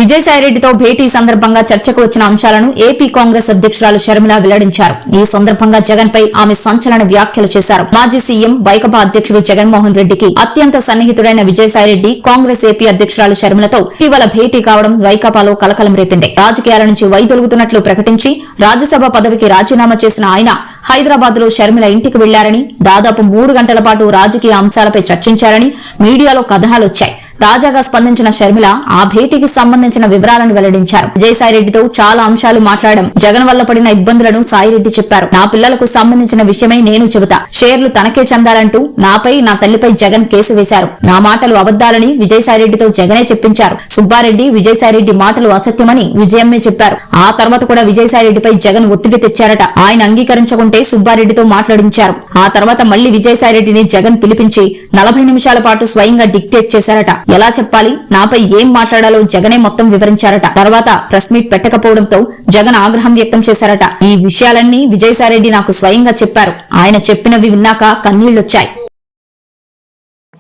విజయసాయిరెడ్డితో భేటీ సందర్భంగా చర్చకు వచ్చిన అంశాలను ఏపీ కాంగ్రెస్ అధ్యక్షురాలు షర్మిల వెల్లడించారు. ఈ సందర్భంగా జగన్ పై ఆమె సంచలన వ్యాఖ్యలు చేశారు. మాజీ సీఎం వైకాపా అధ్యక్షుడు జగన్మోహన్ రెడ్డికి అత్యంత సన్నిహితుడైన విజయసాయిరెడ్డి కాంగ్రెస్ ఏపీ అధ్యక్షురాలు షర్మిలతో ఇటీవల భేటీ కావడం వైకాపాలో కలకలం రేపింది. రాజకీయాల నుంచి వైదొలుగుతున్నట్లు ప్రకటించి రాజ్యసభ పదవికి రాజీనామా చేసిన ఆయన హైదరాబాద్ లో షర్మిల ఇంటికి వెళ్లారని, దాదాపు 3 గంటల పాటు రాజకీయ అంశాలపై చర్చించారని మీడియాలో కథనాలొచ్చాయి. తాజాగా స్పందించిన షర్మిల ఆ భేటీకి సంబంధించిన వివరాలను వెల్లడించారు. విజయసాయిరెడ్డితో చాలా అంశాలు మాట్లాడడం, జగన్ వల్ల పడిన ఇబ్బందులను సాయిరెడ్డి చెప్పారు. నా పిల్లలకు సంబంధించిన విషయమై నేను చెబుతా, షేర్లు తనకే చెందాలంటూ నాపై, నా తల్లిపై జగన్ కేసు వేశారు. నా మాటలు అబద్దాలని విజయసాయిరెడ్డితో జగనే చెప్పించారు. సుబ్బారెడ్డి, విజయసాయిరెడ్డి మాటలు అసత్యమని విజయమ్మే చెప్పారు. ఆ తర్వాత కూడా విజయసాయిరెడ్డిపై జగన్ ఒత్తిడి తెచ్చారట. ఆయన అంగీకరించకుంటే సుబ్బారెడ్డితో మాట్లాడించారు. ఆ తర్వాత మళ్లీ విజయసాయిరెడ్డిని జగన్ పిలిపించి 40 నిమిషాల పాటు స్వయంగా డిక్టేట్ చేశారట. ఎలా చెప్పాలి, నాపై ఏం మాట్లాడాలో జగనే మొత్తం వివరించారట. తర్వాత ప్రెస్ మీట్ పెట్టకపోవడంతో జగన్ ఆగ్రహం వ్యక్తం చేశారట. ఈ విషయాలన్నీ విజయసాయిరెడ్డి నాకు స్వయంగా చెప్పారు. ఆయన చెప్పినవి విన్నాక కన్నీళ్లొచ్చాయి.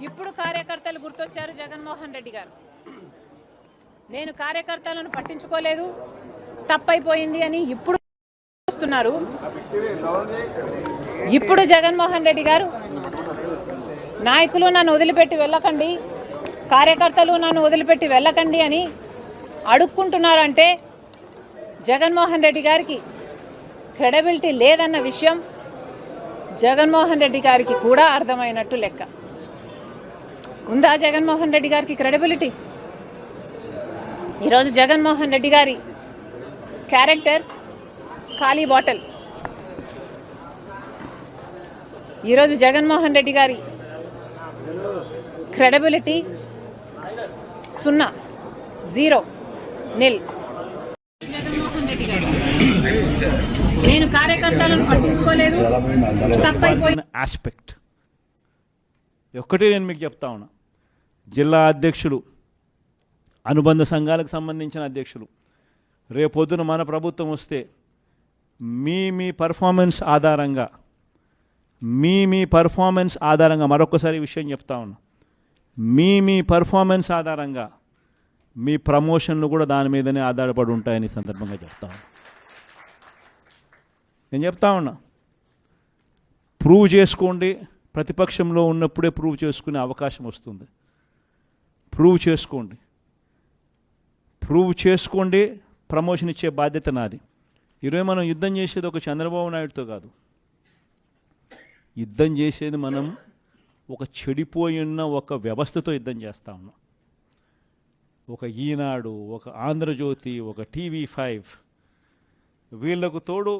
ఇప్పుడు కార్యకర్తలు గుర్తొచ్చారు జగన్మోహన్ రెడ్డి గారు. నేను కార్యకర్తలను పట్టించుకోలేదు, తప్పైపోయింది అని ఇప్పుడు వస్తున్నారు. ఇప్పుడు జగన్మోహన్ రెడ్డి గారు నాయకులు నన్ను వదిలిపెట్టి వెళ్ళకండి, కార్యకర్తలు నన్ను వదిలిపెట్టి వెళ్ళకండి అని అడుక్కుంటున్నారంటే జగన్మోహన్ రెడ్డి గారికి క్రెడిబిలిటీ లేదన్న విషయం జగన్మోహన్ రెడ్డి గారికి కూడా అర్థమైనట్టు లెక్క. ఉందా జగన్మోహన్ రెడ్డి గారికి క్రెడిబిలిటీ? ఈరోజు జగన్మోహన్ రెడ్డి గారి క్యారెక్టర్ ఖాళీ బాటిల్. ఈరోజు జగన్మోహన్ రెడ్డి గారి క్రెడిబిలిటీ 0, 0, నిల్. జగన్మోహన్ రెడ్డి గారు నేను కార్యకర్తలను పట్టించుకోలేదు, తప్పైపోయిన ఆస్పెక్ట్ ఒక్కటే నేను మీకు చెప్తా ఉన్నా. జిల్లా అధ్యక్షులు, అనుబంధ సంఘాలకు సంబంధించిన అధ్యక్షులు, రేపొద్దున మన ప్రభుత్వం వస్తే మీ పర్ఫార్మెన్స్ ఆధారంగా మరొకసారి విషయం చెప్తా ఉన్నా, మీ పర్ఫార్మెన్స్ ఆధారంగా మీ ప్రమోషన్లు కూడా దాని మీదనే ఆధారపడి ఉంటాయని సందర్భంగా చెప్తా ఉన్నా. నేను చెప్తా ఉన్నా, ప్రూవ్ చేసుకోండి. ప్రతిపక్షంలో ఉన్నప్పుడే ప్రూవ్ చేసుకునే అవకాశం వస్తుంది. ప్రూవ్ చేసుకోండి, ప్రమోషన్ ఇచ్చే బాధ్యత నాది. ఈరోజు మనం యుద్ధం చేసేది ఒక చంద్రబాబు నాయుడుతో కాదు. యుద్ధం చేసేది మనం ఒక చెడిపోయిన ఒక వ్యవస్థతో యుద్ధం చేస్తా ఉన్నాం. ఒక ఈనాడు, ఒక ఆంధ్రజ్యోతి, ఒక TV5, వీళ్ళకు తోడు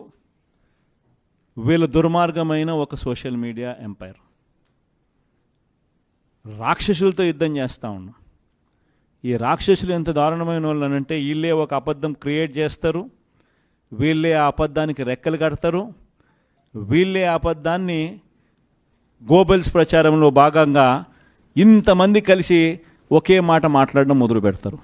వీళ్ళ దుర్మార్గమైన ఒక సోషల్ మీడియా ఎంపైర్, రాక్షసులతో యుద్ధం చేస్తూ ఉన్నాం. ఈ రాక్షసులు ఎంత దారుణమైన వాళ్ళు అంటే, వీళ్ళే ఒక అబద్ధం క్రియేట్ చేస్తారు, వీళ్ళే ఆ అబద్ధానికి రెక్కలు కడతారు, వీళ్ళే ఆ అబద్ధాన్ని గోబెల్స్ ప్రచారంలో భాగంగా ఇంతమంది కలిసి ఒకే మాట మాట్లాడడం మొదలు పెడతారు.